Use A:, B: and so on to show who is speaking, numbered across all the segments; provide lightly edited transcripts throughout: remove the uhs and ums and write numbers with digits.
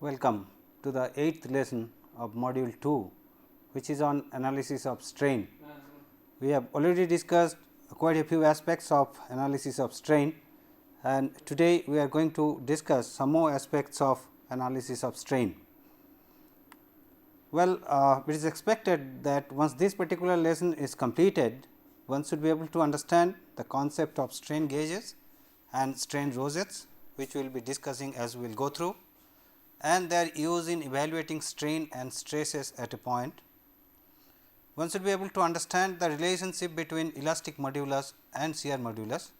A: Welcome to the 8th lesson of module 2, which is on analysis of strain. We have already discussed quite a few aspects of analysis of strain, and today we are going to discuss some more aspects of analysis of strain. Well, it is expected that once this particular lesson is completed, one should be able to understand the concept of strain gauges and strain rosettes, which we will be discussing as we will go through, and their use in evaluating strain and stresses at a point. One should be able to understand the relationship between elastic modulus and shear modulus.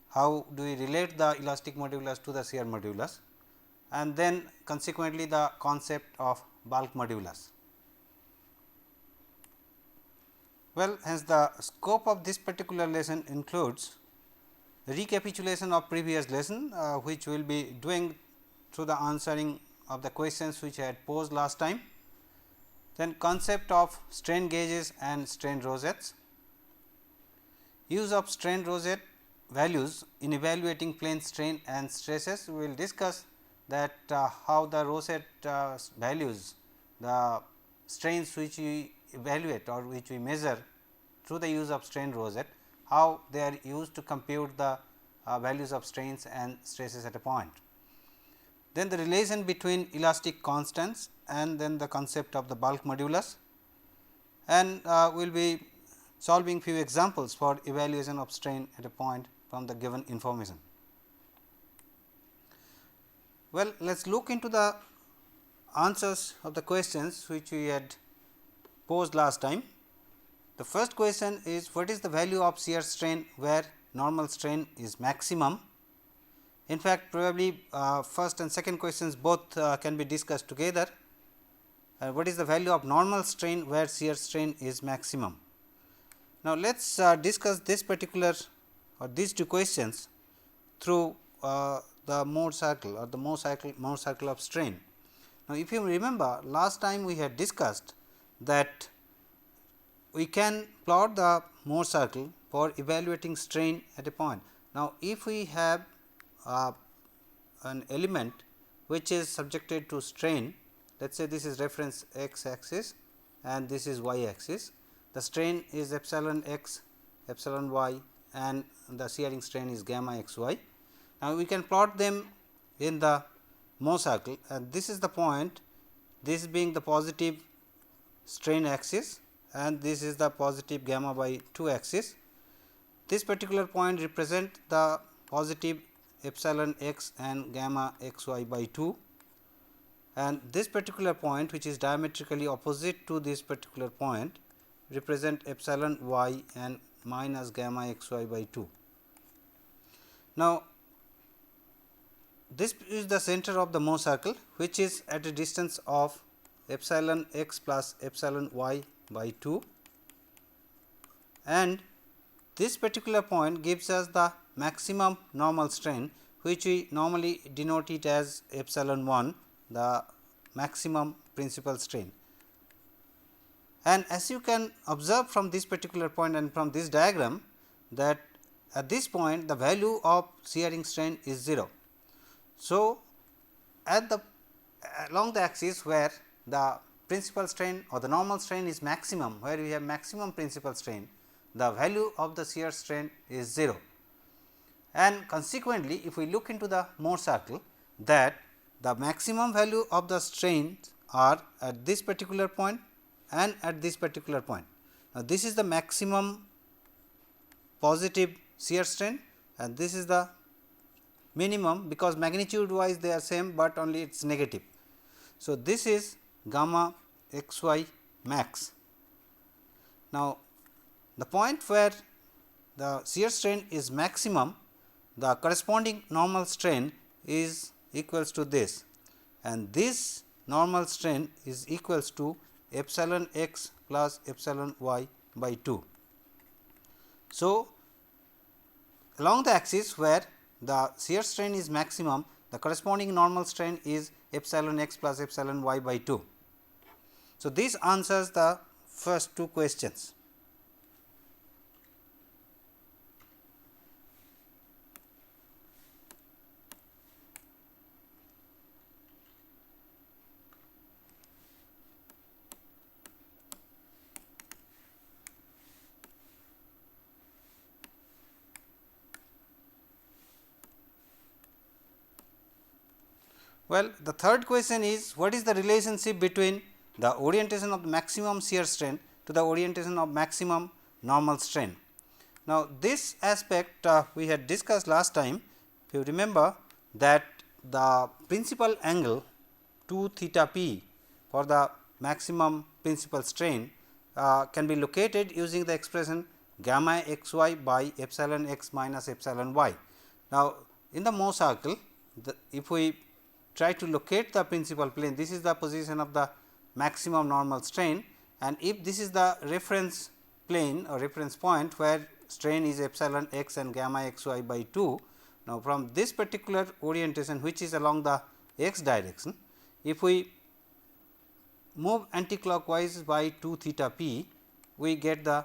A: How do we relate the elastic modulus to the shear modulus, and then consequently the concept of bulk modulus. Well, hence the scope of this particular lesson includes recapitulation of previous lesson, which we will be doing through the answering of the questions which I had posed last time. Then concept of strain gauges and strain rosettes, use of strain rosette values in evaluating plane strain and stresses. We will discuss that how the rosette values the strains which we evaluate or which we measure through the use of strain rosette, how they are used to compute the values of strains and stresses at a point. Then the relation between elastic constants and then the concept of the bulk modulus, and we will be solving few examples for evaluation of strain at a point from the given information. Well, let us look into the answers of the questions which we had posed last time. The first question is, what is the value of shear strain where normal strain is maximum? In fact, probably first and second questions both can be discussed together. What is the value of normal strain where shear strain is maximum? Now, let us discuss this particular or these two questions through the Mohr circle or the Mohr circle of strain. Now, if you remember, last time we had discussed that we can plot the Mohr circle for evaluating strain at a point. Now, if we have an element which is subjected to strain, let us say this is reference x axis and this is y axis. The strain is epsilon x, epsilon y, and the shearing strain is gamma x y. Now, we can plot them in the Mohr circle, and this is the point, this being the positive strain axis and this is the positive gamma by 2 axis. This particular point represent the positive epsilon x and gamma x y by 2, and this particular point which is diametrically opposite to this particular point represent epsilon y and minus gamma x y by 2. Now, this is the center of the Mohr circle, which is at a distance of epsilon x plus epsilon y by 2, and this particular point gives us the maximum normal strain, which we normally denote it as epsilon 1, the maximum principal strain. And as you can observe from this particular point and from this diagram, that at this point the value of shearing strain is 0. So, at the along the axis where the principal strain or the normal strain is maximum, where we have maximum principal strain, the value of the shear strain is 0. And consequently, if we look into the Mohr circle, that the maximum value of the strains are at this particular point and at this particular point. Now, this is the maximum positive shear strain and this is the minimum, because magnitude wise they are same, but only it is negative. So, this is gamma x y max. Now, the point where the shear strain is maximum, the corresponding normal strain is equals to this, and this normal strain is equals to epsilon x plus epsilon y by 2. So, along the axis where the shear strain is maximum, the corresponding normal strain is epsilon x plus epsilon y by 2. So, this answers the first two questions. Well, the third question is, what is the relationship between the orientation of maximum shear strain to the orientation of maximum normal strain? Now, this aspect we had discussed last time. If you remember that the principal angle 2 theta p for the maximum principal strain can be located using the expression gamma x y by epsilon x minus epsilon y. Now, in the Mohr circle, if we try to locate the principal plane, this is the position of the maximum normal strain, and if this is the reference plane or reference point where strain is epsilon x and gamma x y by 2. Now, from this particular orientation, which is along the x direction, if we move anticlockwise by 2 theta p, we get the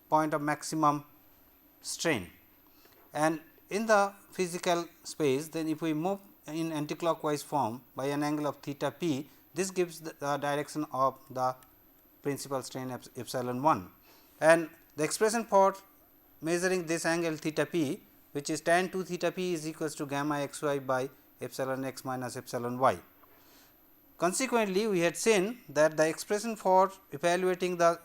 A: point of maximum strain, and in the physical space, then if we move in anticlockwise form by an angle of theta p, this gives the direction of the principal strain epsilon 1, and the expression for measuring this angle theta p, which is tan 2 theta p, is equals to gamma x y by epsilon x minus epsilon y. Consequently, we had seen that the expression for evaluating the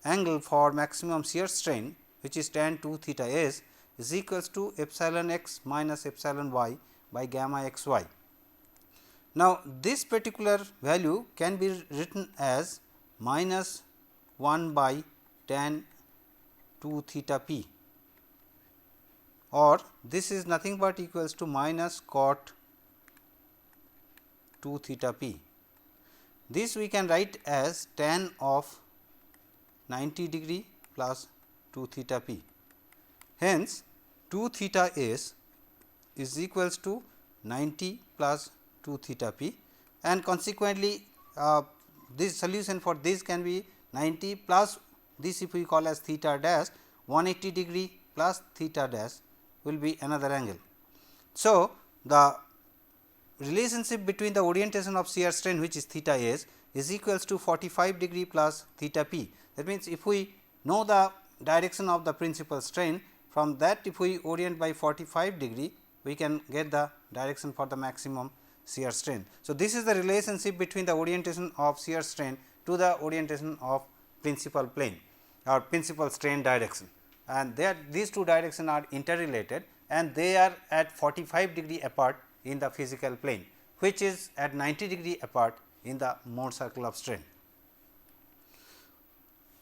A: angle for maximum shear strain, which is tan 2 theta s, is equals to epsilon x minus epsilon y by gamma x y. Now, this particular value can be written as minus 1 by tan 2 theta p, or this is nothing but equals to minus cot 2 theta p. This we can write as tan of 90 degree plus 2 theta p. Hence, 2 theta s is equals to 90 plus 2 theta p, and consequently, this solution for this can be 90 plus this, if we call as theta dash, 180 degree plus theta dash will be another angle. So, the relationship between the orientation of shear strain, which is theta s, is equals to 45 degree plus theta p. That means, if we know the direction of the principal strain, from that if we orient by 45 degree, we can get the direction for the maximum shear strain. So, this is the relationship between the orientation of shear strain to the orientation of principal plane or principal strain direction, and these two directions are interrelated, and they are at 45 degree apart in the physical plane, which is at 90 degree apart in the Mohr circle of strain.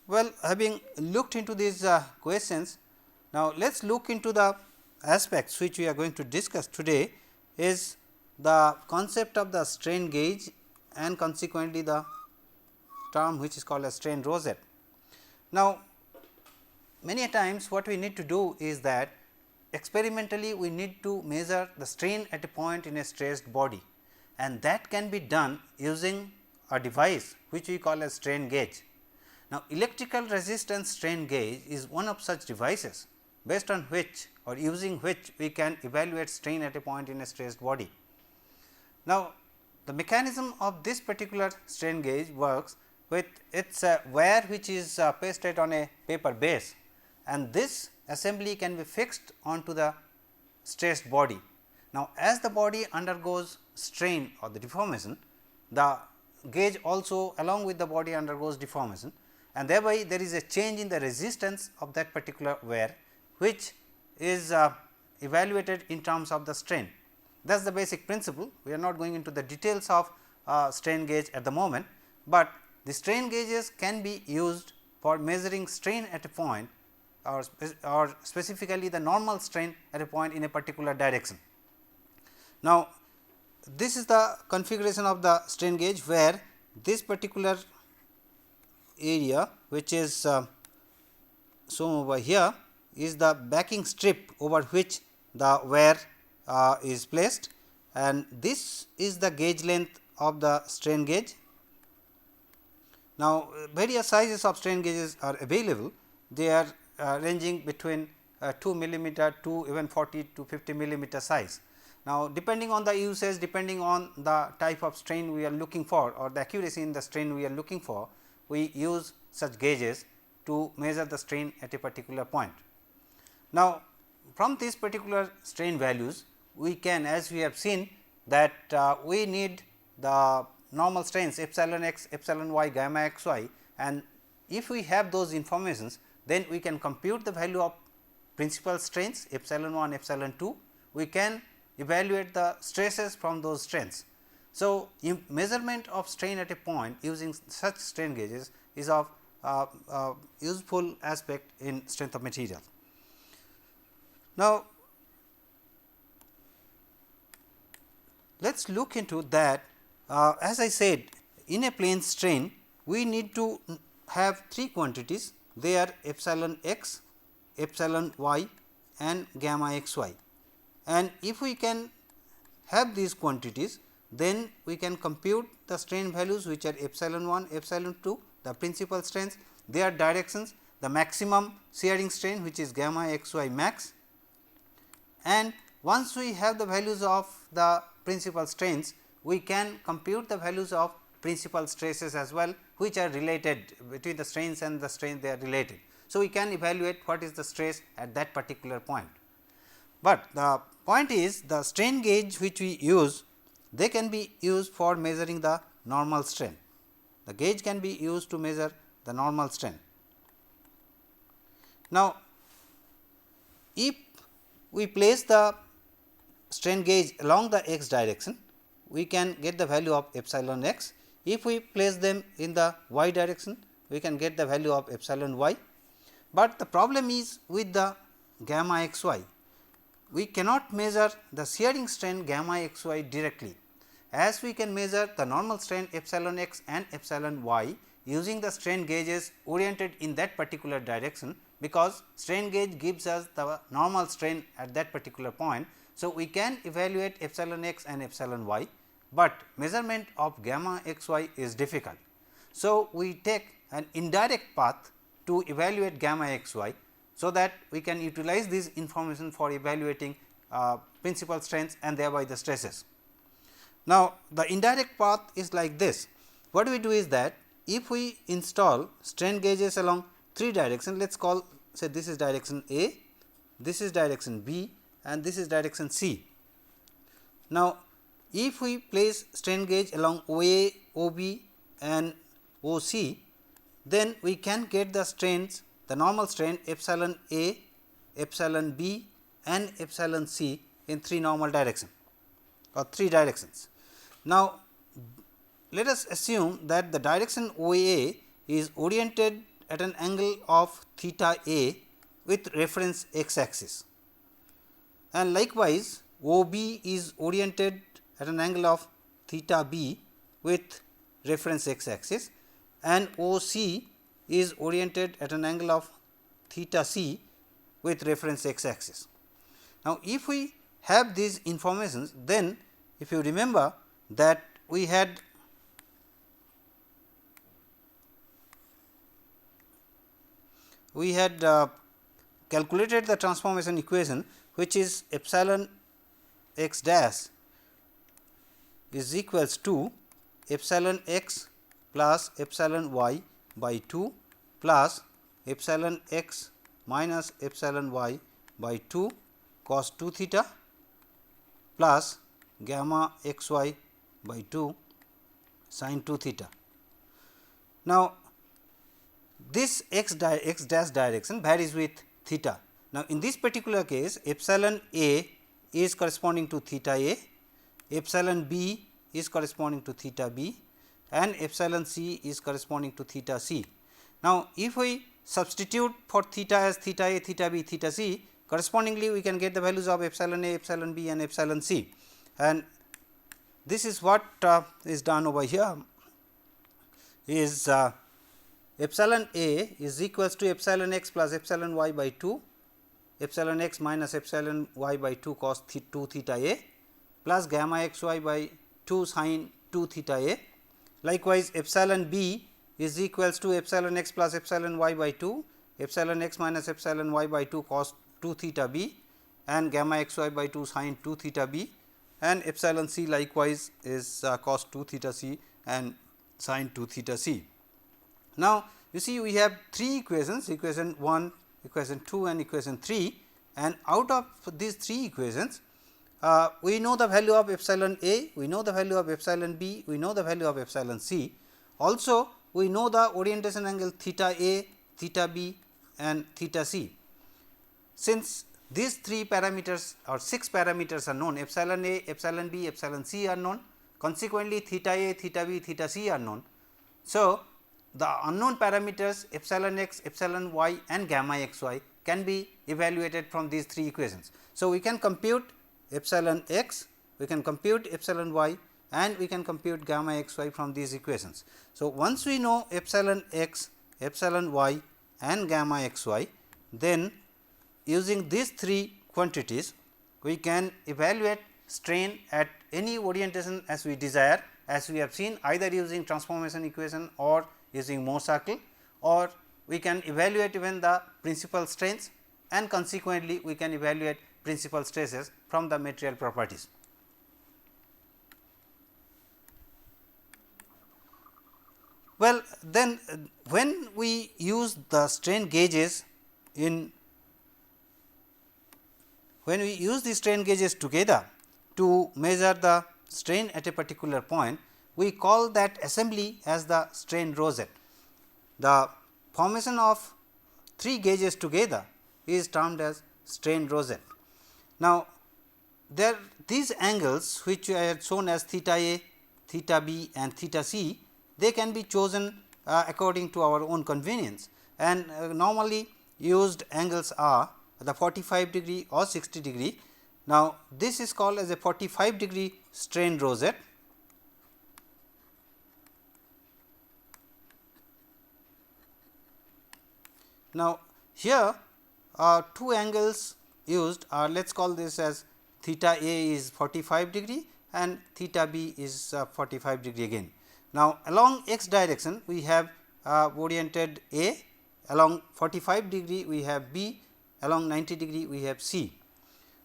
A: Well, having looked into these questions, now let us look into the aspects which we are going to discuss today, is the concept of the strain gauge and consequently the term which is called as strain rosette. Now, many times what we need to do is that experimentally we need to measure the strain at a point in a stressed body, and that can be done using a device which we call as strain gauge. Now, electrical resistance strain gauge is one of such devices, based on which or using which we can evaluate strain at a point in a stressed body. Now, the mechanism of this particular strain gauge works with its wire which is pasted on a paper base, and this assembly can be fixed onto the stressed body. Now, as the body undergoes strain or the deformation, the gauge also along with the body undergoes deformation, and thereby there is a change in the resistance of that particular wire, which is evaluated in terms of the strain. That is the basic principle. We are not going into the details of strain gauge at the moment, but the strain gauges can be used for measuring strain at a point or specifically the normal strain at a point in a particular direction. Now, this is the configuration of the strain gauge, where this particular area which is shown over here is the backing strip over which the wire is placed, and this is the gauge length of the strain gauge. Now, various sizes of strain gauges are available. They are ranging between 2 millimeter to even 40 to 50 millimeter size. Now, depending on the usage, depending on the type of strain we are looking for or the accuracy in the strain we are looking for, we use such gauges to measure the strain at a particular point. Now, from these particular strain values, we can, as we have seen, that we need the normal strains epsilon x, epsilon y, gamma x y, and if we have those informations, then we can compute the value of principal strains epsilon 1, epsilon 2. We can evaluate the stresses from those strains. So, measurement of strain at a point using such strain gauges is of useful aspect in strength of material. Now, let us look into that. As I said, in a plane strain we need to have three quantities, they are epsilon x, epsilon y and gamma x y, and if we can have these quantities, then we can compute the strain values which are epsilon 1, epsilon 2, the principal strains, their directions, the maximum shearing strain which is gamma x y max, and once we have the values of the principal strains, we can compute the values of principal stresses as well, which are related between the strains and the strain, they are related. So, we can evaluate what is the stress at that particular point. But the point is, the strain gauge which we use, they can be used for measuring the normal strain. The gauge can be used to measure the normal strain. Now, if we place the strain gauge along the x direction, we can get the value of epsilon x. If we place them in the y direction, we can get the value of epsilon y. But the problem is with the gamma x y, we cannot measure the shearing strain gamma x y directly, as we can measure the normal strain epsilon x and epsilon y using the strain gauges oriented in that particular direction, because strain gauge gives us the normal strain at that particular point. So, we can evaluate epsilon x and epsilon y, but measurement of gamma x y is difficult. So, we take an indirect path to evaluate gamma x y, so that we can utilize this information for evaluating principal strains and thereby the stresses. Now, the indirect path is like this. What we do is that if we install strain gauges along three directions, let us call, say this is direction A, this is direction B and this is direction C. Now, if we place strain gauge along OA, OB and OC, then we can get the strains, the normal strain epsilon A, epsilon B and epsilon C in three normal directions or three directions. Now, let us assume that the direction OA is oriented at an angle of theta A with reference x axis, and likewise OB is oriented at an angle of theta B with reference x axis, and OC is oriented at an angle of theta C with reference x axis. Now, if we have these informations, then if you remember that we had calculated the transformation equation, which is epsilon x dash is equals to epsilon x plus epsilon y by 2 plus epsilon x minus epsilon y by 2 cos 2 theta plus gamma x y by 2 sin 2 theta. Now, this x dash direction varies with theta. Now, in this particular case, epsilon A is corresponding to theta A, epsilon B is corresponding to theta B and epsilon C is corresponding to theta C. Now, if we substitute for theta as theta A, theta B, theta C, correspondingly we can get the values of epsilon A, epsilon B and epsilon C, and this is what is done over here is epsilon A is equals to epsilon x plus epsilon y by 2, epsilon x minus epsilon y by 2 cos 2 theta A plus gamma x y by 2 sin 2 theta A. Likewise, epsilon B is equals to epsilon x plus epsilon y by 2, epsilon x minus epsilon y by 2 cos 2 theta B and gamma x y by 2 sin 2 theta B, and epsilon C likewise is cos 2 theta C and sin 2 theta C. Now, you see we have three equations, equation 1, equation 2 and equation 3, and out of these three equations we know the value of epsilon A, we know the value of epsilon B, we know the value of epsilon C. Also, we know the orientation angle theta A, theta B and theta C. Since these 3 parameters or 6 parameters are known, epsilon A, epsilon B, epsilon C are known, consequently, theta A, theta B, theta C are known. So, the unknown parameters epsilon x, epsilon y and gamma xy can be evaluated from these 3 equations. So, we can compute epsilon x, we can compute epsilon y and we can compute gamma xy from these equations. So, once we know epsilon x, epsilon y and gamma xy, then using these 3 quantities we can evaluate strain at any orientation as we desire, as we have seen, either using transformation equation or using Mohr circle, or we can evaluate even the principal strains and consequently we can evaluate principal stresses from the material properties. Well, then when we use the strain gauges when we use the strain gauges together to measure the strain at a particular point, we call that assembly as the strain rosette. The formation of 3 gauges together is termed as strain rosette. Now, these angles which I had shown as theta A, theta B and theta C, they can be chosen according to our own convenience, and normally used angles are the 45 degree or 60 degree. Now, this is called as a 45 degree strain rosette. Now, here 2 angles used are, let us call this as theta A is 45 degree and theta B is 45 degree again. Now, along x direction we have oriented A, along 45 degree we have B, along 90 degree we have C.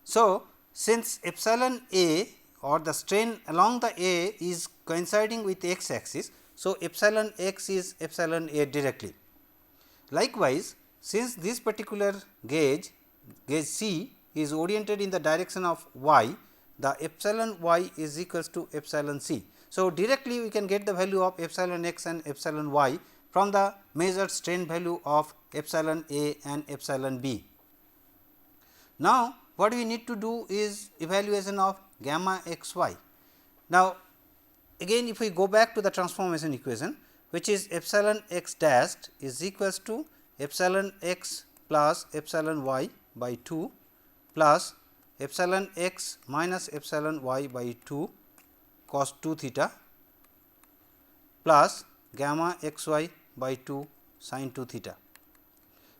A: So, since epsilon A or the strain along the A is coinciding with x axis, so epsilon x is epsilon A directly. Likewise, since this particular gauge C is oriented in the direction of y, the epsilon y is equals to epsilon C. So, directly we can get the value of epsilon x and epsilon y from the measured strain value of epsilon A and epsilon B. Now, what we need to do is evaluation of gamma xy. Now, again if we go back to the transformation equation, which is epsilon x dashed is equals to epsilon x plus epsilon y by 2 plus epsilon x minus epsilon y by 2 cos 2 theta plus gamma xy by 2 sin 2 theta.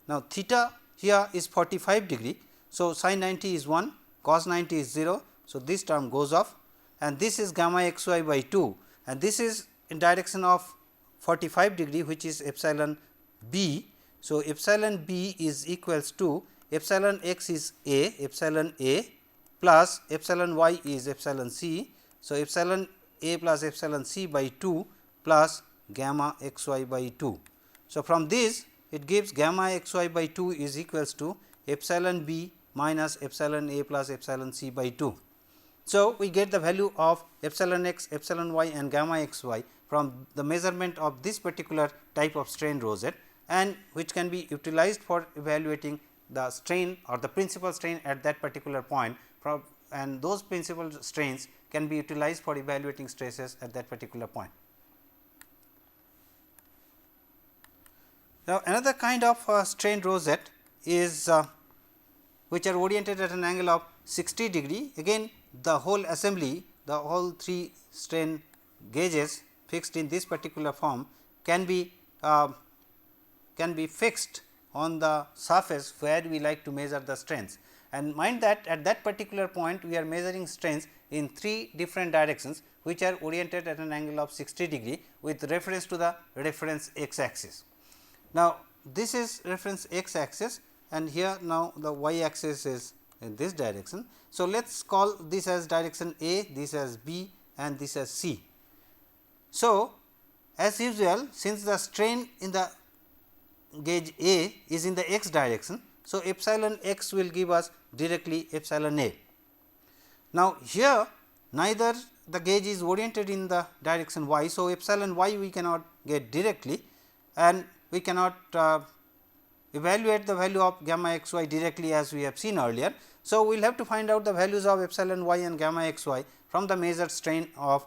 A: Now, theta here is 45 degree. So, sin 90 is 1, cos 90 is 0. So, this term goes off and this is gamma xy by 2 and this is in direction of 45 degree, which is epsilon b. So, epsilon b is equals to epsilon x is epsilon A plus epsilon y is epsilon c. So, epsilon A plus epsilon c by 2 plus gamma xy by 2. So, from this it gives gamma xy by 2 is equals to epsilon b minus epsilon A plus epsilon c by 2. So, we get the value of epsilon x, epsilon y and gamma xy from the measurement of this particular type of strain rosette, and which can be utilized for evaluating the strain or the principal strain at that particular point, and those principal strains can be utilized for evaluating stresses at that particular point. Now, another kind of strain rosette is which are oriented at an angle of 60 degree. Again, the whole assembly, the whole 3 strain gauges fixed in this particular form can be fixed on the surface where we like to measure the strains. And mind that at that particular point we are measuring strains in 3 different directions, which are oriented at an angle of 60 degree with reference to the reference x axis. Now, this is reference x axis and here now the y axis is in this direction. So, let us call this as direction A, this as B and this as C. So, as usual, since the strain in the gauge A is in the x direction, so epsilon x will give us directly epsilon A. Now, here neither the gauge is oriented in the direction y. So, epsilon y we cannot get directly and we cannot evaluate the value of gamma x y directly as we have seen earlier. So, we will have to find out the values of epsilon y and gamma x y from the measured strain of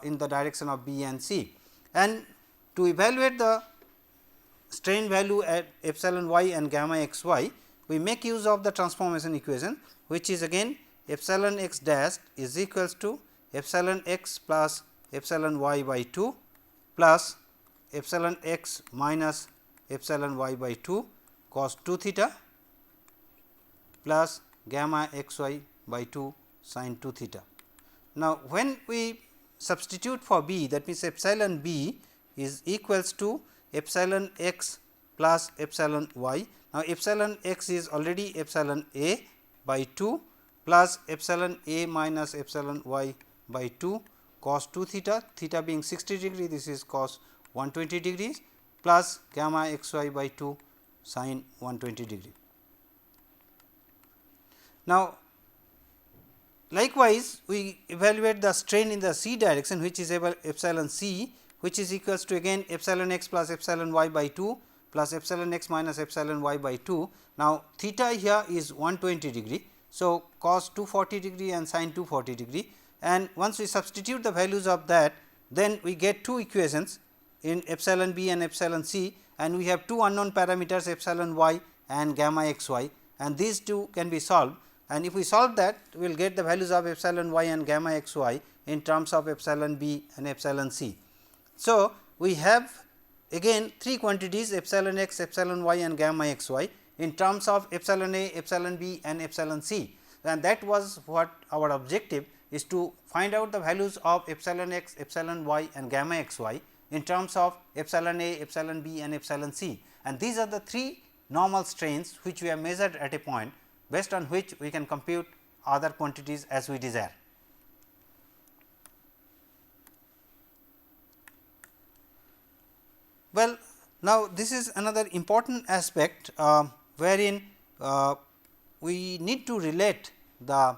A: in the direction of B and C. And to evaluate the strain value at epsilon y and gamma x y, we make use of the transformation equation, which is again epsilon x dash is equals to epsilon x plus epsilon y by 2 plus epsilon x minus epsilon y by 2 cos 2 theta plus gamma x y by 2 sin 2 theta. Now, when we substitute for b, that means epsilon b is equals to epsilon x plus epsilon y. Now, epsilon x is already epsilon a by 2 plus epsilon a minus epsilon y by 2 cos 2 theta, theta being 60 degree, this is cos 120 degrees plus gamma x y by 2 sin 120 degree. Now, likewise, we evaluate the strain in the c direction, which is epsilon c, which is equals to again epsilon x plus epsilon y by 2 plus epsilon x minus epsilon y by 2. Now, theta here is 120 degree. So, cos 240 degree and sin 240 degree, and once we substitute the values of that, then we get two equations in epsilon b and epsilon c, and we have two unknown parameters epsilon y and gamma x y, and these two can be solved, and if we solve that, we will get the values of epsilon y and gamma x y in terms of epsilon b and epsilon c. So, we have again three quantities epsilon x, epsilon y and gamma x y in terms of epsilon a, epsilon b and epsilon c, and that was what our objective is, to find out the values of epsilon x, epsilon y and gamma x y in terms of epsilon a, epsilon b and epsilon c, and these are the three normal strains which we have measured at a point, based on which we can compute other quantities as we desire. Well, now this is another important aspect wherein we need to relate the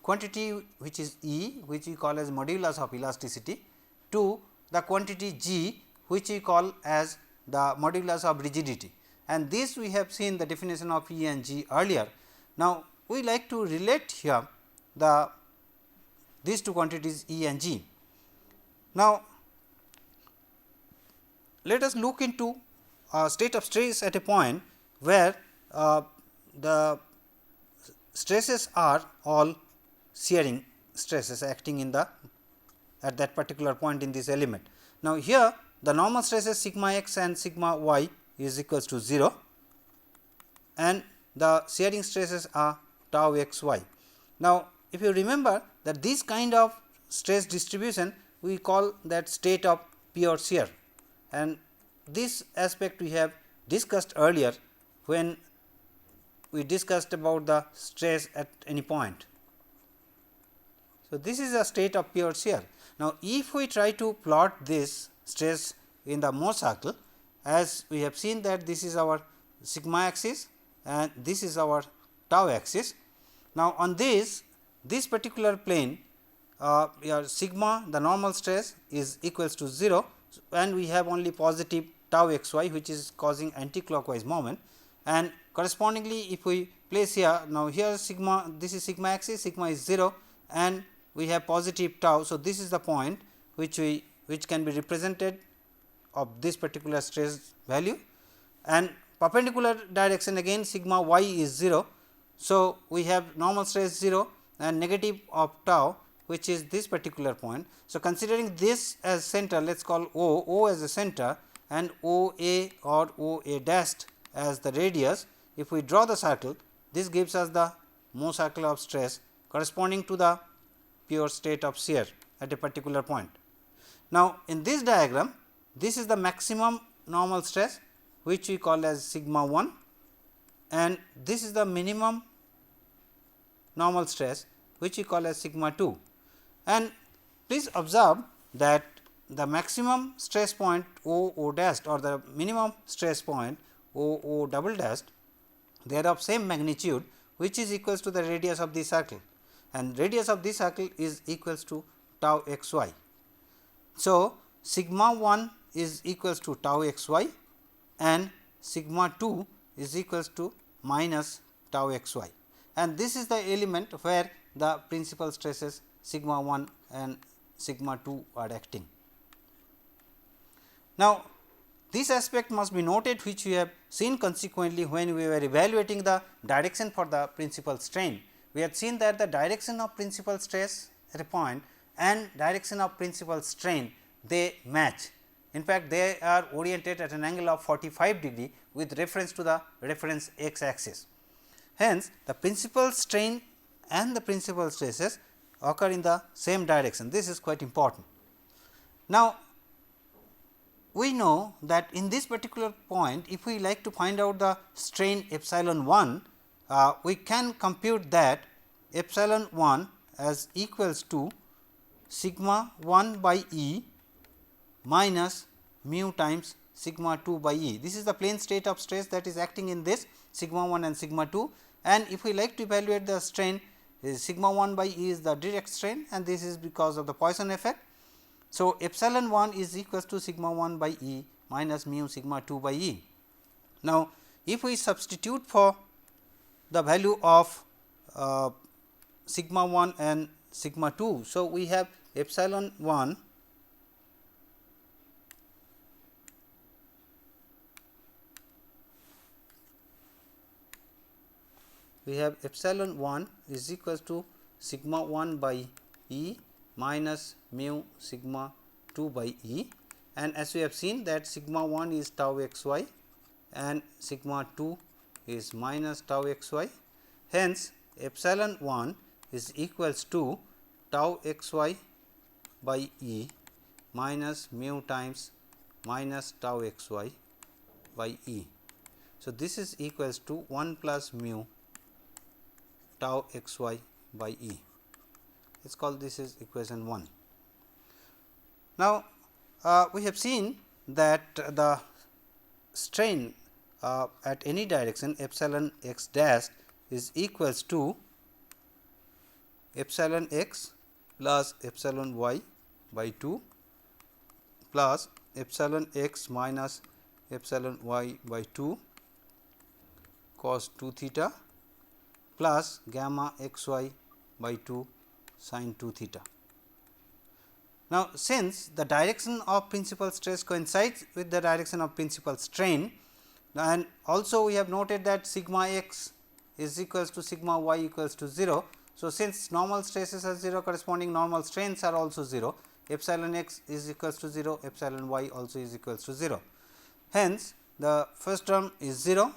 A: quantity which is E, which we call as modulus of elasticity, to the quantity G, which we call as the modulus of rigidity, and this we have seen the definition of E and G earlier. Now, we like to relate here these two quantities E and G. Now, let us look into a state of stress at a point where the stresses are all shearing stresses acting in the at that particular point in this element. Now, here the normal stresses sigma x and sigma y is equals to 0, and the shearing stresses are tau x y. Now, if you remember that this kind of stress distribution, we call that state of pure shear, and this aspect we have discussed earlier when we discussed about the stress at any point. So, this is a state of pure shear. Now, if we try to plot this stress in the Mohr circle, as we have seen that this is our sigma axis and this is our tau axis. Now, on this particular plane, your sigma, the normal stress, is equals to 0, and we have only positive tau x y, which is causing anti-clockwise moment, and correspondingly if we place here, now here sigma, this is sigma axis, sigma is 0 and we have positive tau. So, this is the point which can be represented of this particular stress value, and perpendicular direction again sigma y is 0. So, we have normal stress 0 and negative of tau, which is this particular point. So, considering this as center, let us call O as a center and O A or O A dashed as the radius. If we draw the circle, this gives us the Mohr circle of stress corresponding to the pure state of shear at a particular point. Now, in this diagram, this is the maximum normal stress, which we call as sigma 1, and this is the minimum normal stress, which we call as sigma 2. And please observe that the maximum stress point O dashed or the minimum stress point O double dashed, they are of same magnitude, which is equals to the radius of the circle, and radius of this circle is equals to tau x y. So, sigma 1 is equals to tau x y and sigma 2 is equals to minus tau x y, and this is the element where the principal stresses sigma 1 and sigma 2 are acting. Now, this aspect must be noted, which we have seen consequently when we were evaluating the direction for the principal strain. We had seen that the direction of principal stress at a point and direction of principal strain, they match. In fact, they are oriented at an angle of 45 degree with reference to the reference x axis. Hence, the principal strain and the principal stresses occur in the same direction. This is quite important. Now, we know that in this particular point, if we like to find out the strain epsilon 1, we can compute that epsilon 1 as equals to sigma 1 by E minus mu times sigma 2 by E. This is the plane state of stress that is acting in this sigma 1 and sigma 2, and if we like to evaluate the strain, sigma 1 by E is the direct strain, and this is because of the Poisson effect. So, epsilon 1 is equals to sigma 1 by E minus mu sigma 2 by E. Now, if we substitute for the value of sigma 1 and sigma 2, so we have epsilon 1 is equals to sigma 1 by E minus mu sigma 2 by E, and as we have seen that sigma 1 is tau x y and sigma 2 is minus tau x y. Hence, epsilon 1 is equals to tau x y by E minus mu times minus tau x y by E. So, this is equals to 1 plus mu tau x y by E. Let us call this is equation 1. Now, we have seen that the strain at any direction epsilon x dash is equals to epsilon x plus epsilon y by 2 plus epsilon x minus epsilon y by 2 cos 2 theta plus gamma x y by 2 sin 2 theta. Now, since the direction of principal stress coincides with the direction of principal strain, and also we have noted that sigma x is equals to sigma y equals to 0. So, since normal stresses are 0, corresponding normal strains are also 0, epsilon x is equals to 0, epsilon y also is equals to 0. Hence, the first term is 0.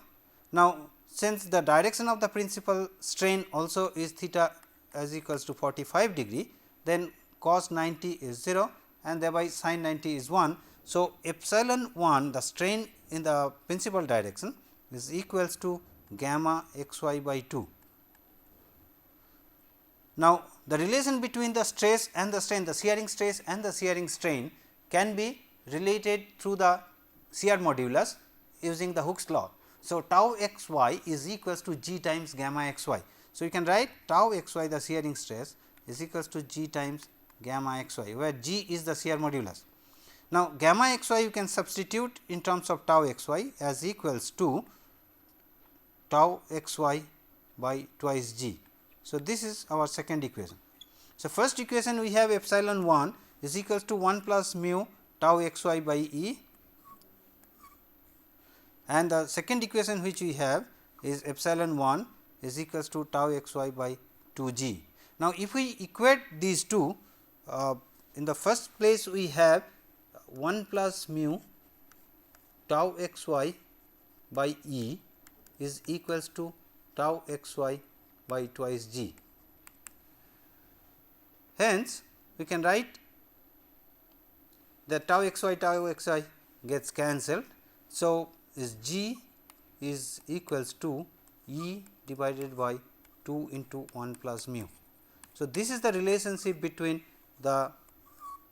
A: Now, since the direction of the principal strain also is theta as equals to 45 degree, then cos 90 is 0 and thereby sin 90 is 1. So, epsilon 1, the strain in the principal direction, is equals to gamma x y by 2. Now, the relation between the stress and the strain, the shearing stress and the shearing strain can be related through the shear modulus using the Hooke's law. So, tau x y is equals to g times gamma x y. So, you can write tau x y, the shearing stress, is equals to g times gamma x y, where g is the shear modulus. Now, gamma x y you can substitute in terms of tau x y as equals to tau x y by twice g. So, this is our second equation. So, first equation we have epsilon 1 is equals to 1 plus mu tau x y by E, and the second equation which we have is epsilon 1 is equals to tau x y by 2 g. Now, if we equate these two, in the first place we have 1 plus mu tau x y by E is equals to tau x y by twice g. Hence, we can write that tau x y gets cancelled. So, is g is equals to E divided by 2 into 1 plus mu. So, this is the relationship between the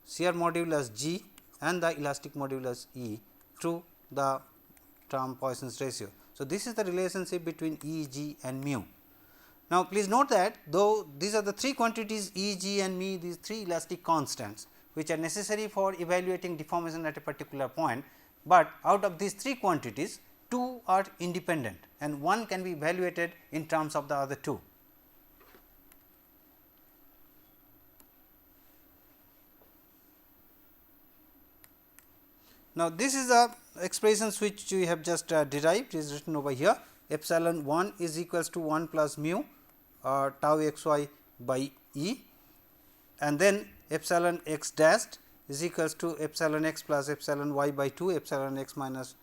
A: shear modulus g and the elastic modulus E through the term Poisson's ratio. So, this is the relationship between E, g and mu. Now, please note that though these are the three quantities E, G and μ, these three elastic constants which are necessary for evaluating deformation at a particular point, but out of these three quantities, two are independent and one can be evaluated in terms of the other two. Now, this is the expressions which we have just derived, is written over here. Epsilon 1 is equals to 1 plus mu tau x y by E, and then epsilon x dashed is equals to epsilon x plus epsilon y by 2, epsilon x minus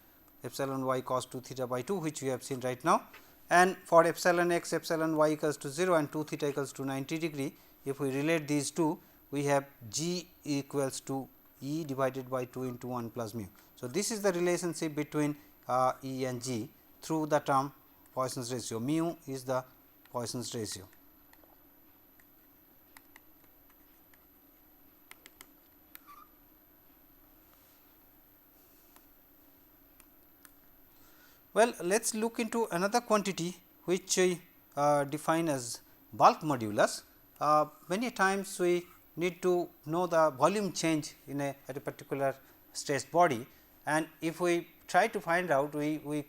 A: epsilon y cos 2 theta by 2, which we have seen right now. And for epsilon x, epsilon y equals to 0 and 2 theta equals to 90 degree, if we relate these two, we have G equals to E divided by 2 into 1 plus mu. So, this is the relationship between E and G through the term Poisson's ratio. Mu is the Poisson's ratio. Well, let us look into another quantity which we define as bulk modulus. Many times we need to know the volume change in at a particular stressed body, and if we try to find out, we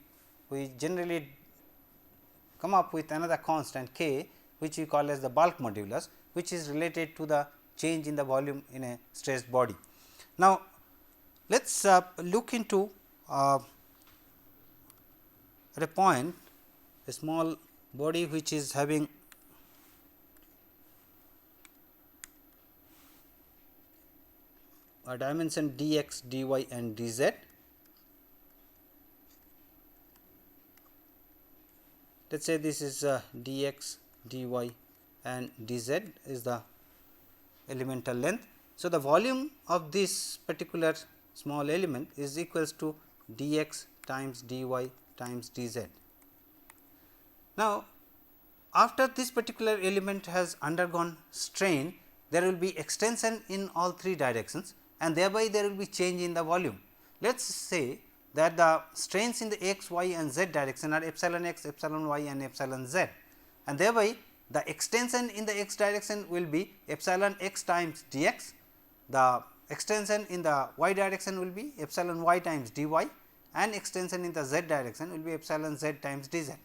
A: generally come up with another constant k, which we call as the bulk modulus, which is related to the change in the volume in a stressed body. Now, let us look into at a point a small body which is having a dimension dx, dy and dz. Let us say this is dx, dy and dz is the elemental length. So, the volume of this particular small element is equals to dx times dy times dz. Now, after this particular element has undergone strain, there will be extension in all three directions and thereby there will be change in the volume. Let us say that the strains in the x, y and z direction are epsilon x, epsilon y and epsilon z, and thereby the extension in the x direction will be epsilon x times dx, the extension in the y direction will be epsilon y times dy, and extension in the z direction will be epsilon z times dz.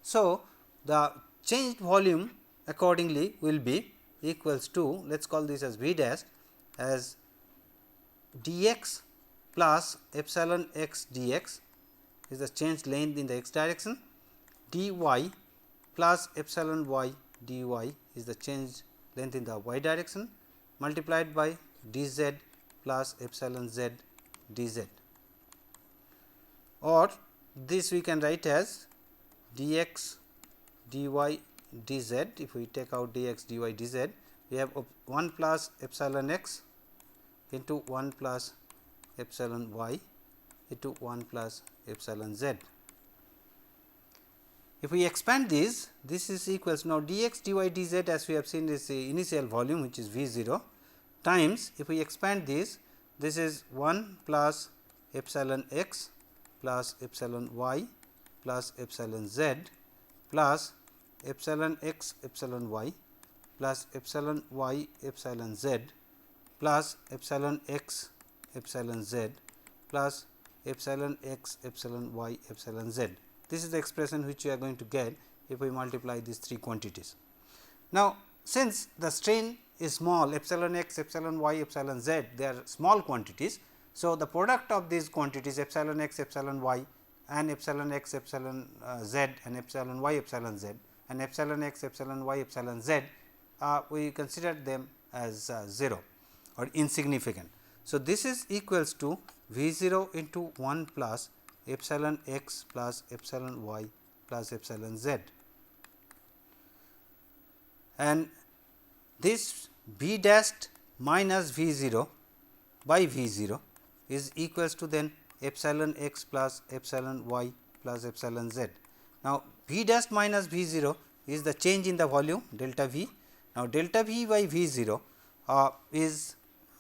A: So, the changed volume accordingly will be equals to, let us call this as v dash, as dx plus epsilon x dx is the changed length in the x direction, dy plus epsilon y dy is the changed length in the y direction, multiplied by dz plus epsilon z dz, or this we can write as dx dy dz. If we take out dx dy dz, we have 1 plus epsilon x into 1 plus epsilon y into 1 plus epsilon z. If we expand this is equals, now dx dy dz as we have seen is the initial volume which is V 0 times, if we expand this is 1 plus epsilon x plus epsilon y plus epsilon z plus epsilon x epsilon y plus epsilon y epsilon z plus epsilon x epsilon z plus epsilon x epsilon y epsilon z. This is the expression which we are going to get if we multiply these three quantities. Now, since the strain is small, epsilon x, epsilon y, epsilon z, they are small quantities. So, the product of these quantities epsilon x, epsilon y and epsilon x, epsilon z and epsilon y, epsilon z and epsilon x, epsilon y, epsilon z, we consider them as 0 or insignificant. So, this is equals to V 0 into 1 plus epsilon x plus epsilon y plus epsilon z, and this V dashed minus V 0 by V 0 is equals to then epsilon x plus epsilon y plus epsilon z. Now, V dash minus V 0 is the change in the volume delta V. Now, delta V by V 0 is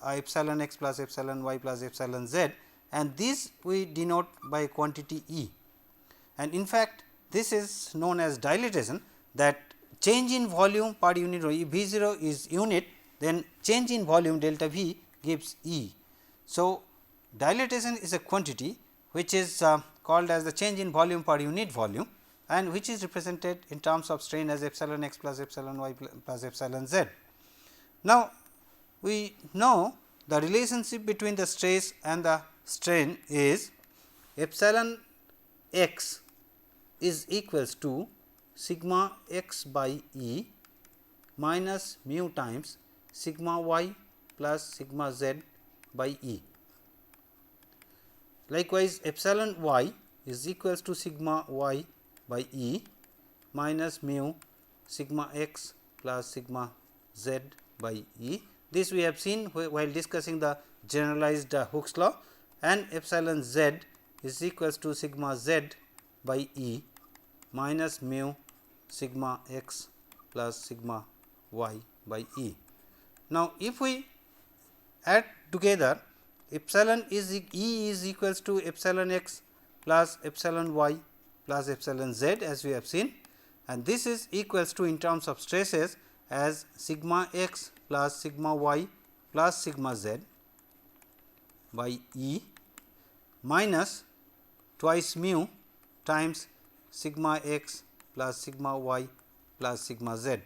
A: epsilon x plus epsilon y plus epsilon z, and this we denote by quantity E. And in fact, this is known as dilatation, that change in volume per unit volume. If V 0 is unit, then change in volume delta V gives E. So, dilatation is a quantity which is called as the change in volume per unit volume, and which is represented in terms of strain as epsilon x plus epsilon y plus epsilon z. Now, we know the relationship between the stress and the strain is epsilon x is equals to sigma x by E minus mu times sigma y plus sigma z by E. Likewise, epsilon y is equals to sigma y by E minus mu sigma x plus sigma z by E. This we have seen while discussing the generalized Hooke's law, and epsilon z is equals to sigma z by E minus mu sigma x plus sigma y by E. Now, if we add together, epsilon is E is equals to epsilon x plus epsilon y plus epsilon z, as we have seen, and this is equals to in terms of stresses as sigma x plus sigma y plus sigma z by E minus twice mu times sigma x plus sigma y plus sigma z,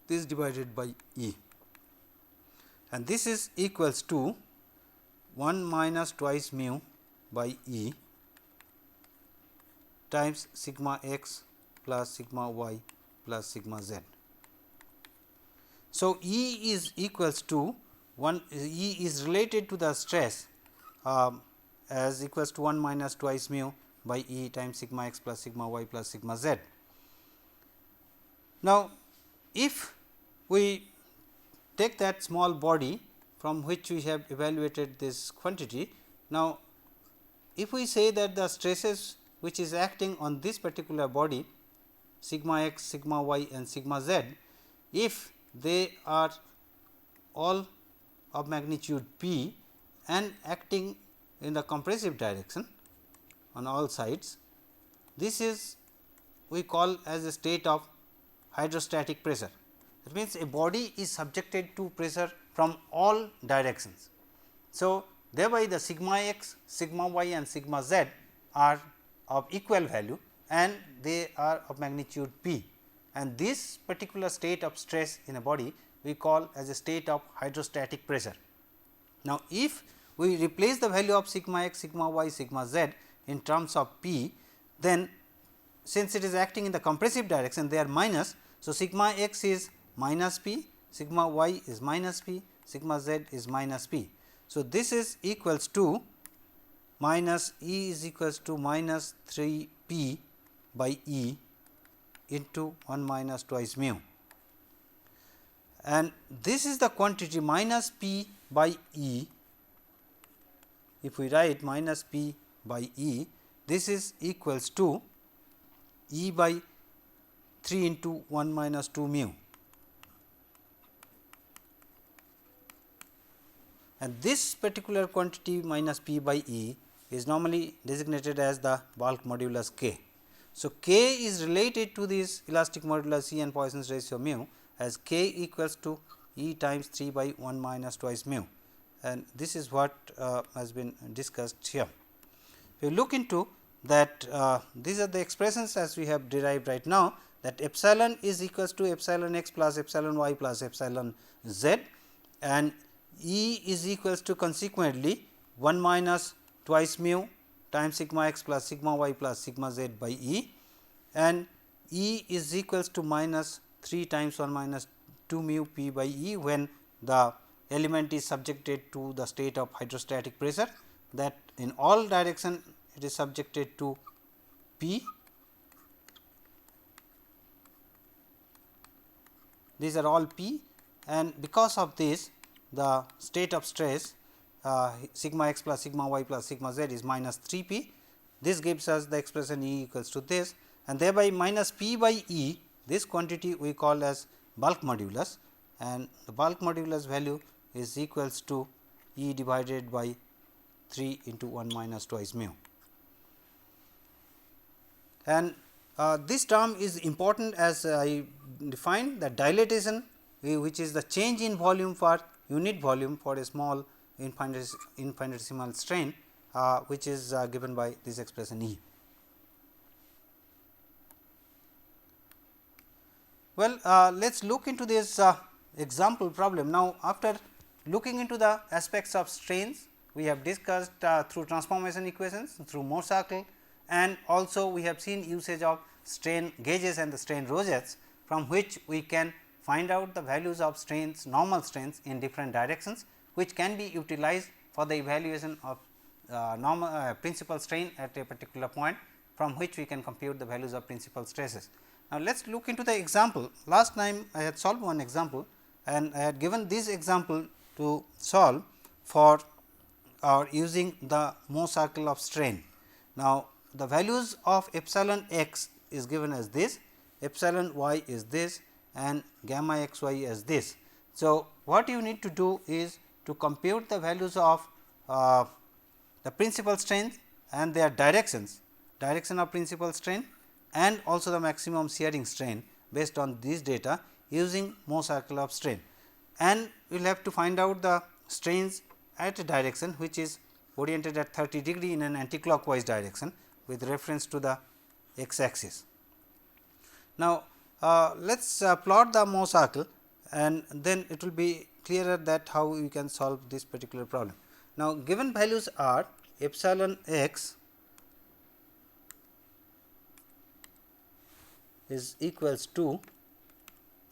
A: this divided by E, and this is equals to 1 minus twice mu by E times sigma x plus sigma y plus sigma z. So, E is equals to 1, E is related to the stress as equals to 1 minus twice mu by E times sigma x plus sigma y plus sigma z. Now, if we take that small body from which we have evaluated this quantity, now if we say that the stresses which is acting on this particular body sigma x, sigma y and sigma z, if they are all of magnitude p and acting in the compressive direction on all sides, this is we call as a state of hydrostatic pressure. That means, a body is subjected to pressure from all directions. So, thereby the sigma x, sigma y and sigma z are of equal value and they are of magnitude p, and this particular state of stress in a body we call as a state of hydrostatic pressure. Now, if we replace the value of sigma x, sigma y, sigma z in terms of p, then since it is acting in the compressive direction they are minus. So, sigma x is minus p, sigma y is minus p, sigma z is minus p. So, this is equals to minus E is equals to minus 3 p by E into 1 minus twice mu, and this is the quantity minus p by E. If we write minus p by E, this is equals to E by 3 into 1 minus 2 mu, and this particular quantity minus p by E is normally designated as the bulk modulus k. So, k is related to this elastic modulus E and Poisson's ratio mu as k equals to E times 3 by 1 minus twice mu, and this is what has been discussed here. If you look into that, these are the expressions as we have derived right now, that epsilon is equals to epsilon x plus epsilon y plus epsilon z, and E is equals to consequently 1 minus twice mu times sigma x plus sigma y plus sigma z by E, and E is equals to minus 3 times 1 minus 2 mu p by E when the element is subjected to the state of hydrostatic pressure, that in all direction it is subjected to p. These are all p, and because of this the state of stress sigma x plus sigma y plus sigma z is minus 3 p. This gives us the expression E equals to this, and thereby minus p by E, this quantity we call as bulk modulus, and the bulk modulus value is equals to E divided by 3 into 1 minus twice mu. And This term is important, as I defined the dilatation, which is the change in volume for unit volume for a small infinitesimal strain, which is given by this expression E. Well, let us look into this example problem. Now, after looking into the aspects of strains, we have discussed through transformation equations, through Mohr circle, and also we have seen usage of strain gauges and the strain rosettes, from which we can find out the values of strains, normal strains in different directions, which can be utilized for the evaluation of normal principal strain at a particular point, from which we can compute the values of principal stresses. Now, let us look into the example. Last time I had solved one example, and I had given this example to solve for using the Mohr circle of strain. Now, the values of epsilon x is given as this, epsilon y is this, and gamma x y as this. So, what you need to do is to compute the values of the principal strain and their directions, direction of principal strain, and also the maximum shearing strain based on these data using Mohr circle of strain. And we will have to find out the strains at a direction which is oriented at 30 degree in an anticlockwise direction with reference to the x axis. Now, let us plot the Mohr circle, and then it will be clearer that how we can solve this particular problem. Now, given values are epsilon x is equals to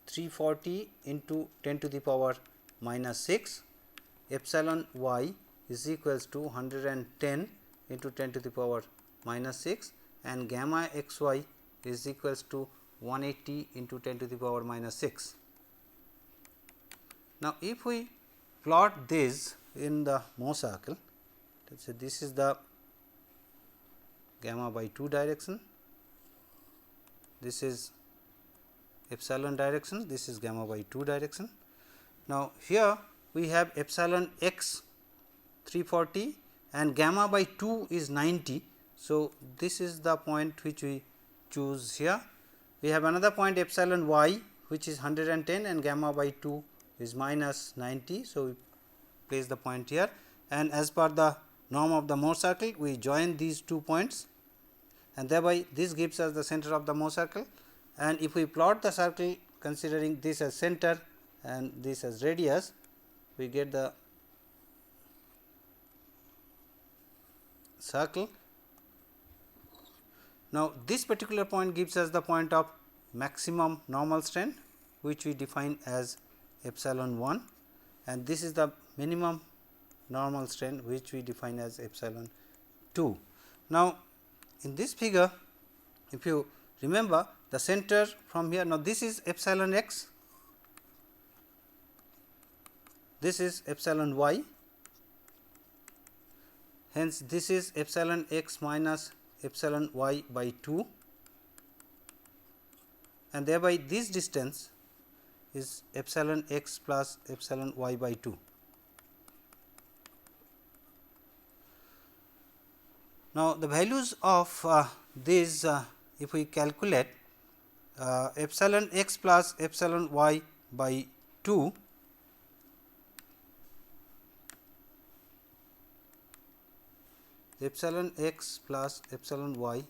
A: 340 into 10 to the power minus 6, epsilon y is equals to 110 into 10 to the power minus 6, and gamma x y is equals to 180 into 10 to the power minus 6. Now, if we plot this in the Mohr circle, let us say this is the gamma by 2 direction, this is epsilon direction, this is gamma by 2 direction. Now, here we have epsilon x 340 and gamma by 2 is 90. So, this is the point which we choose here. We have another point epsilon y which is 110 and gamma by 2 is minus 90. So, we place the point here, and as per the norm of the Mohr circle, we join these 2 points, and thereby this gives us the center of the Mohr circle. And if we plot the circle considering this as center and this as radius, we get the circle. Now, this particular point gives us the point of maximum normal strain, which we define as epsilon 1, and this is the minimum normal strain, which we define as epsilon 2. Now, in this figure, if you remember the center from here, now this is epsilon x, this is epsilon y, hence this is epsilon x minus epsilon y by 2, and thereby this distance is epsilon x plus epsilon y by 2. Now, the values of these if we calculate epsilon x plus epsilon y by 2, epsilon x plus epsilon y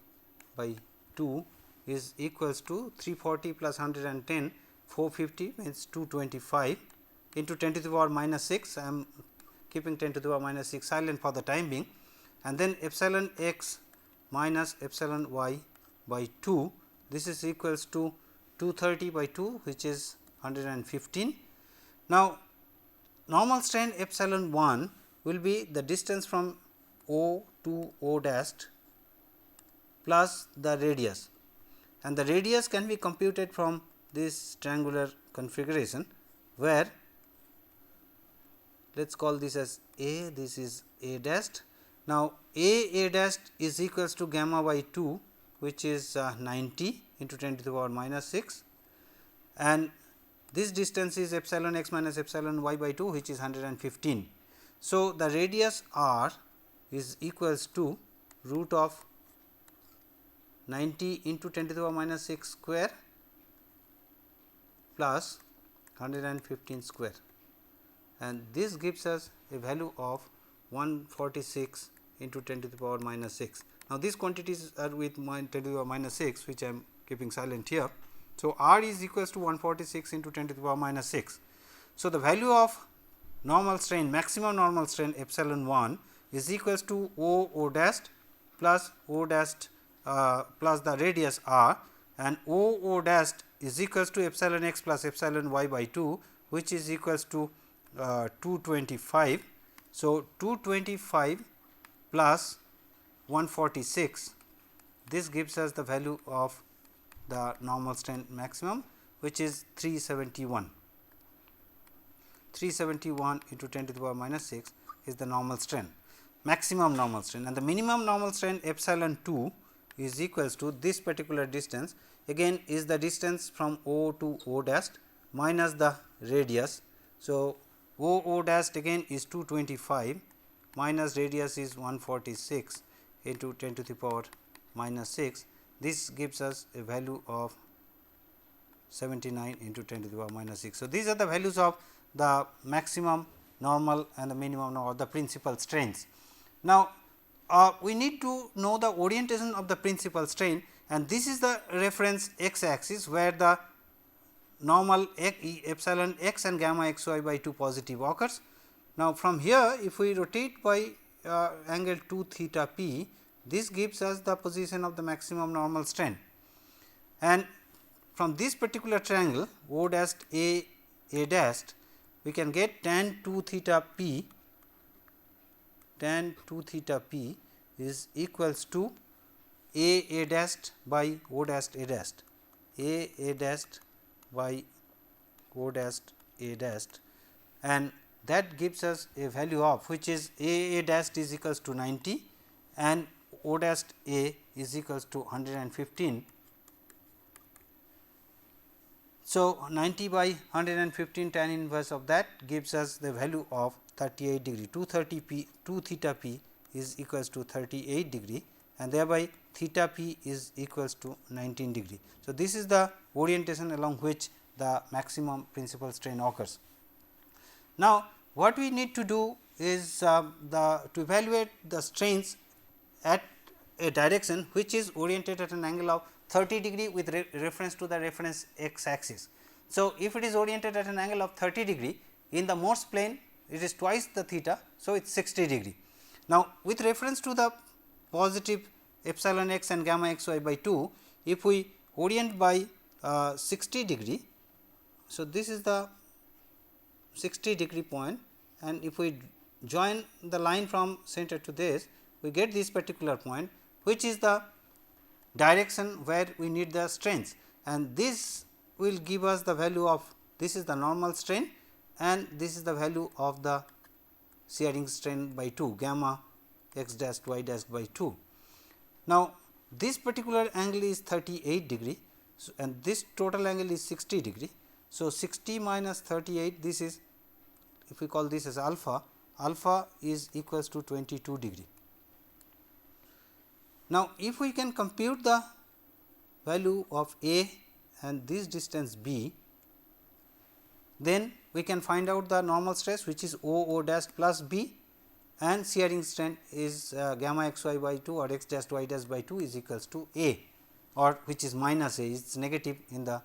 A: by 2 is equals to 340 plus 110, 450 means 225 into 10 to the power minus 6. I am keeping 10 to the power minus 6 silent for the time being, and then epsilon x minus epsilon y by 2, this is equals to 230 by 2, which is 115. Now, normal strain epsilon 1 will be the distance from O to O dashed plus the radius, and the radius can be computed from this triangular configuration, where let us call this as A, this is A dashed. Now, A dashed is equals to gamma by 2, which is 90 into 10 to the power minus 6, and this distance is epsilon x minus epsilon y by 2, which is 115. So, the radius r is equals to root of 90 into 10 to the power minus 6 square plus 115 square, and this gives us a value of 146 into 10 to the power minus 6. Now, these quantities are with 10 to the power minus 6, which I am keeping silent here. So, R is equals to 146 into 10 to the power minus 6. So, the value of normal strain, maximum normal strain epsilon 1 is equals to O dash plus O dash plus the radius r, and O dash is equals to epsilon x plus epsilon y by 2, which is equals to 225. So, 225 plus 146, this gives us the value of the normal strain maximum, which is 371. 371 into 10 to the power minus 6 is the normal strain, maximum normal strain, and the minimum normal strain epsilon 2 is equals to this particular distance, again is the distance from O to O dash minus the radius. So, O dash again is 225 minus radius is 146 into 10 to the power minus 6. This gives us a value of 79 into 10 to the power minus 6. So, these are the values of the maximum normal and the minimum or the principal strains. Now, we need to know the orientation of the principal strain, and this is the reference x axis where the normal epsilon x and gamma x y by 2 positive occurs. Now, from here if we rotate by angle 2 theta p, this gives us the position of the maximum normal strain, and from this particular triangle O dash A dash, we can get tan 2 theta p, tan 2 theta p is equals to A dash by O dash A dash, A dash by O dash A dash, and that gives us a value of which is A dash is equals to 90 and O dash A is equals to 115. So, 90 by 115 tan inverse of that gives us the value of 38 degree, 230 p, 2 theta p is equals to 38 degree, and thereby theta p is equals to 19 degree. So, this is the orientation along which the maximum principal strain occurs. Now, what we need to do is to evaluate the strains at a direction which is oriented at an angle of 30 degree with reference to the reference x axis. So, if it is oriented at an angle of 30 degree in the Morse plane, it is twice the theta. So, it is 60 degree. Now, with reference to the positive epsilon x and gamma x y by 2, if we orient by 60 degree. So, this is the 60 degree point, and if we join the line from center to this, we get this particular point, which is the direction where we need the strains, and this will give us the value of, this is the normal strain and this is the value of the shearing strain by 2 gamma x dash y dash by 2. Now, this particular angle is 38 degree, so, and this total angle is 60 degree. So, 60 minus 38, this is, if we call this as alpha, alpha is equals to 22 degree. Now, if we can compute the value of A and this distance B, then we can find out the normal stress, which is O dash plus B, and shearing strain is gamma x y by 2 or x dash y dash by 2 is equals to A, or which is minus A, it is negative in the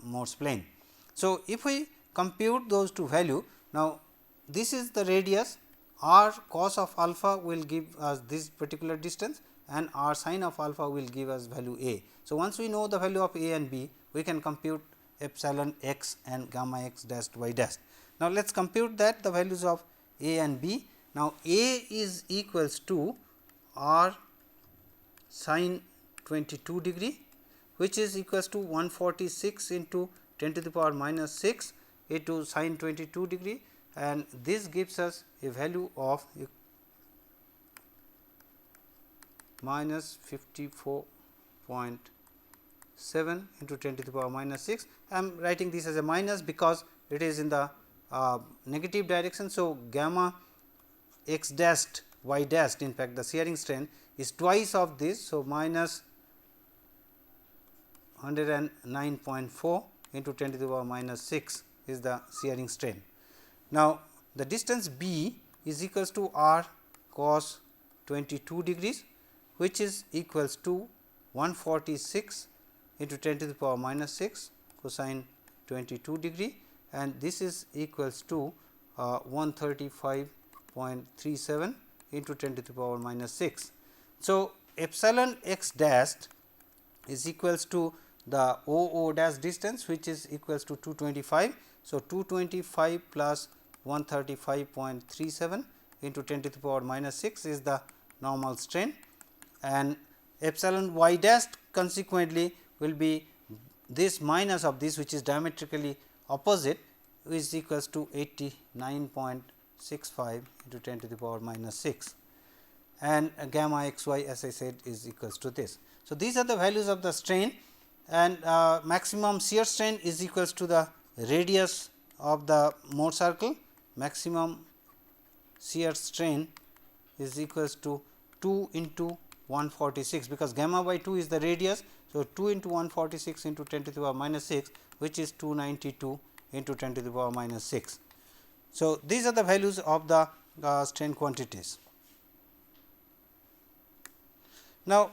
A: Morse plane. So, if we compute those two value, now this is the radius, r cos of alpha will give us this particular distance and r sin of alpha will give us value A. So, once we know the value of A and B, we can compute epsilon x and gamma x dash y dash. Now, let us compute that the values of A and B. Now, A is equals to r sin 22 degree, which is equals to 146 into 10 to the power minus 6 into sin 22 degree, and this gives us a value of minus 54.7 into 10 to the power minus 6. I am writing this as a minus because it is in the negative direction. So, gamma x dashed y dashed, in fact, the shearing strain is twice of this. So, minus 109.4 into 10 to the power minus 6 is the shearing strain. Now, the distance B is equals to r cos 22 degrees, which is equals to 146 into 10 to the power minus 6 cosine 22 degree, and this is equals to 135.37 into 10 to the power minus 6. So, epsilon x dashed is equals to the O dash distance, which is equals to 225. So, 225 plus 135.37 into 10 to the power minus 6 is the normal strain, and epsilon y dash consequently will be this minus of this, which is diametrically opposite, is equals to 89.65 into 10 to the power minus 6, and gamma x y, as I said, is equals to this. So, these are the values of the strain, and maximum shear strain is equals to the radius of the Mohr circle. Maximum shear strain is equals to 2 into 146, because gamma by 2 is the radius. So, 2 into 146 into 10 to the power minus 6, which is 292 into 10 to the power minus 6. So, these are the values of the strain quantities. Now,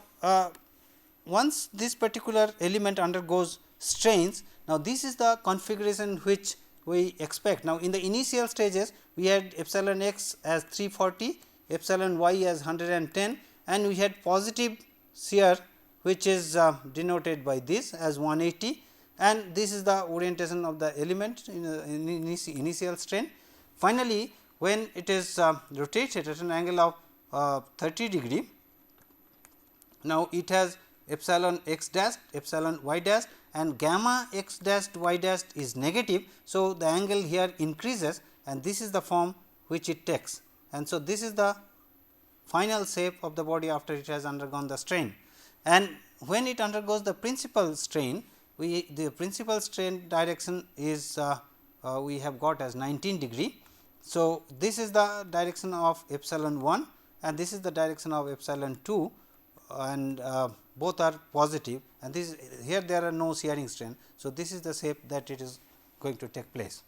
A: once this particular element undergoes strains, now this is the configuration which we expect. Now, in the initial stages, we had epsilon x as 340, epsilon y as 110, and we had positive shear, which is denoted by this as 180, and this is the orientation of the element in initial strain. Finally, when it is rotated at an angle of 30 degree, now it has epsilon x dash, epsilon y dash, and gamma x dash y dash is negative. So, the angle here increases, and this is the form which it takes, and so this is the final shape of the body after it has undergone the strain. And when it undergoes the principal strain, the principal strain direction is we have got as 19 degree. So, this is the direction of epsilon 1 and this is the direction of epsilon 2, and both are positive, and this here there are no shearing strain. So, this is the shape that it is going to take place.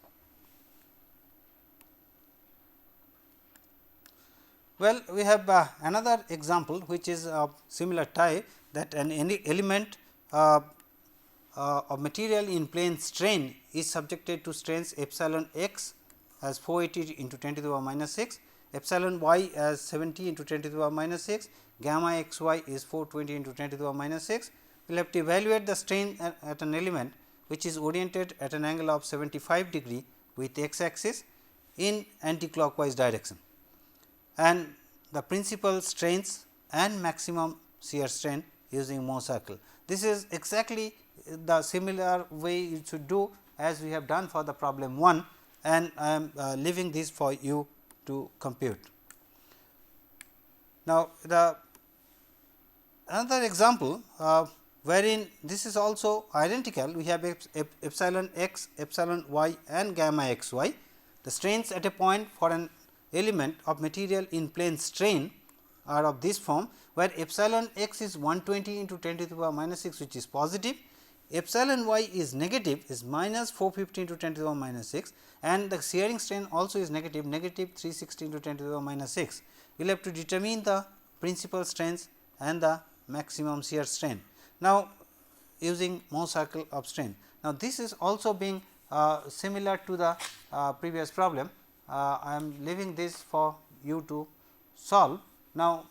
A: Well, we have another example which is of similar type, that an element of material in plane strain is subjected to strains epsilon x as 480 into 10 to the power minus 6, epsilon y as 70 into 10 to the power minus 6, gamma x y is 420 into 10 to the power minus 6. We will have to evaluate the strain at an element which is oriented at an angle of 75 degree with x axis in anti-clockwise direction, and the principal strains and maximum shear strain using Mohr circle. This is exactly the similar way you should do as we have done for the problem 1, and I am leaving this for you to compute. Now, the another example wherein this is also identical, we have epsilon x, epsilon y and gamma x y. The strains at a point for an element of material in plane strain are of this form, where epsilon x is 120 into 10 to the power minus 6, which is positive, epsilon y is negative, is minus 450 into 10 to the power minus 6, and the shearing strain also is negative, negative 360 into 10 to the power minus 6. We will have to determine the principal strains and the maximum shear strain. Now, using Mohr circle of strain. Now, this is also being similar to the previous problem. I am leaving this for you to solve. Now,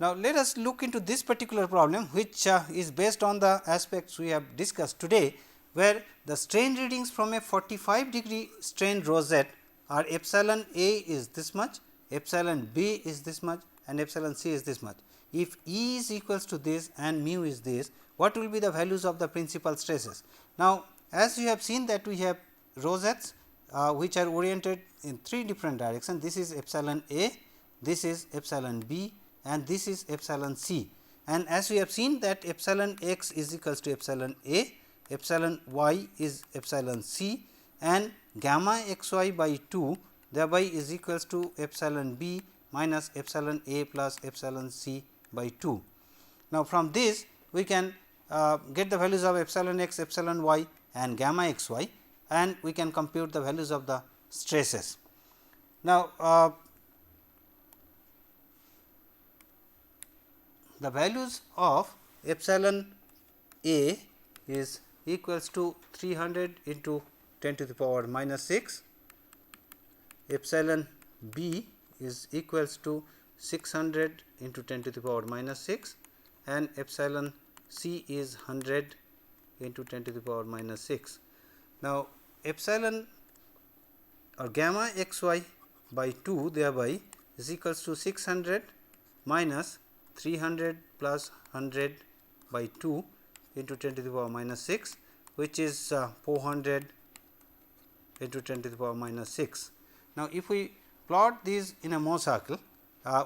A: let us look into this particular problem, which is based on the aspects we have discussed today, where the strain readings from a 45 degree strain rosette are epsilon A is this much, epsilon B is this much, and epsilon C is this much. If E is equals to this and mu is this, what will be the values of the principal stresses? Now, as you have seen that we have rosettes which are oriented in 3 different directions. This is epsilon A, this is epsilon B, and this is epsilon C. And as we have seen that epsilon x is equals to epsilon A, epsilon y is epsilon C, and gamma x y by 2 thereby is equals to epsilon B minus epsilon A plus epsilon C by 2. Now, from this we can get the values of epsilon x, epsilon y and gamma x y, and we can compute the values of the stresses. Now, the values of epsilon A is equals to 300 into 10 to the power minus 6, epsilon B is equals to 600 into 10 to the power minus 6, and epsilon C is 100 into 10 to the power minus 6. Now, epsilon or gamma x y by 2 thereby is equals to 600 minus 300 plus 100 by 2 into 10 to the power minus 6, which is 400 into 10 to the power minus 6. Now, if we plot these in a Mohr circle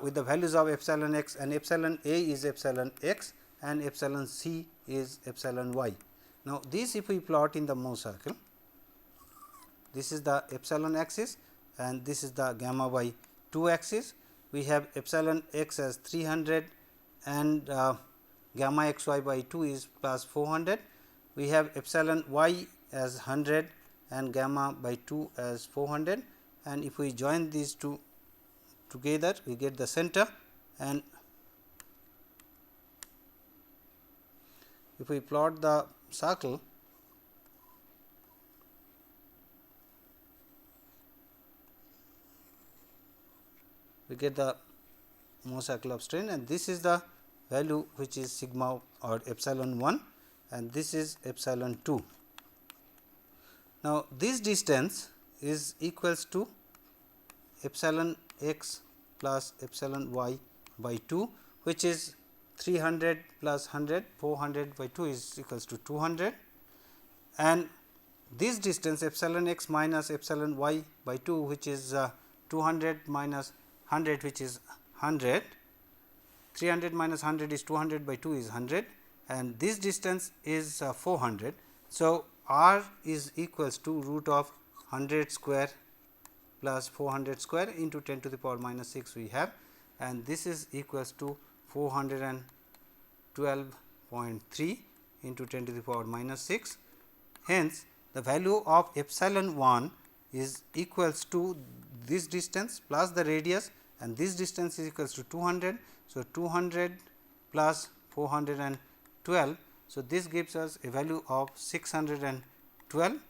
A: with the values of epsilon x, and epsilon A is epsilon x and epsilon C is epsilon y. Now, this if we plot in the Mohr circle, this is the epsilon axis and this is the gamma by 2 axis. We have epsilon x as 300 and gamma x y by 2 is plus 400. We have epsilon y as 100 and gamma by 2 as 400, and if we join these two together we get the center, and if we plot the circle, we get the Mohr circle of strain, and this is the value which is sigma or epsilon 1 and this is epsilon 2. Now, this distance is equals to epsilon x plus epsilon y by 2, which is 300 plus 100, 400 by 2 is equals to 200, and this distance epsilon x minus epsilon y by 2, which is 200 minus 100, which is 100, 300 minus 100 is 200 by 2 is 100, and this distance is 400. So, r is equals to root of 100 square plus 400 square into 10 to the power minus 6 we have, and this is equals to 412.3 into 10 to the power minus 6. Hence, the value of epsilon 1 is equals to this distance plus the radius, and this distance is equals to 200. So, 200 plus 412. So, this gives us a value of 612,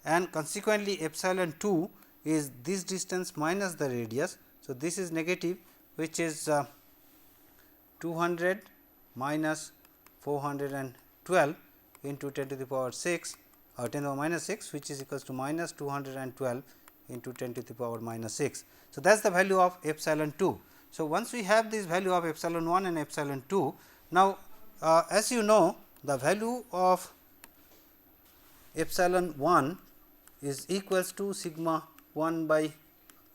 A: and consequently, epsilon 2 is this distance minus the radius. So, this is negative, which is 200 minus 412 into 10 to the power 6 or 10 to the power minus 6, which is equals to minus 212 into 10 to the power minus 6. So, that is the value of epsilon 2. So, once we have this value of epsilon 1 and epsilon 2, now as you know, the value of epsilon 1 is equals to sigma 1 by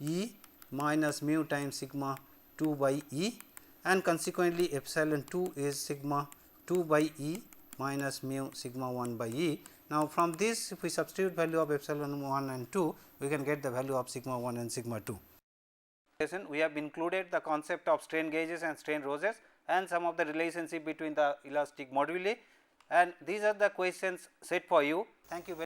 A: E minus mu times sigma 2 by E, and consequently, epsilon 2 is sigma 2 by E minus mu sigma 1 by E. Now, from this if we substitute value of epsilon 1 and 2, we can get the value of sigma 1 and sigma 2. We have included the concept of strain gauges and strain rosettes and some of the relationship between the elastic moduli, and these are the questions set for you. Thank you very much.